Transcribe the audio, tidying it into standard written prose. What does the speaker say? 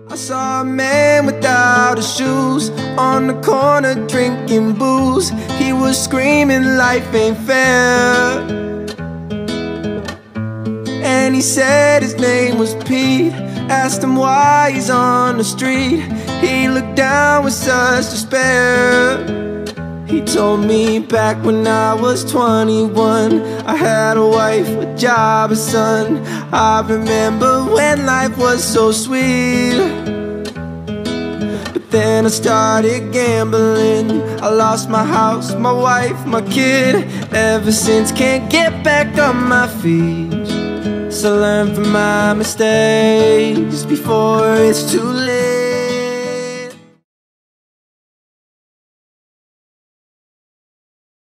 I saw a man without his shoes on the corner drinking booze. He was screaming life ain't fair, and he said his name was Pete. Asked him why he's on the street. He looked down with such despair. He told me back when I was 21, I had a wife, a job, a son. I remember when life was so sweet, but then I started gambling. I lost my house, my wife, my kid. Ever since, can't get back on my feet. So learn from my mistakes before it's too late.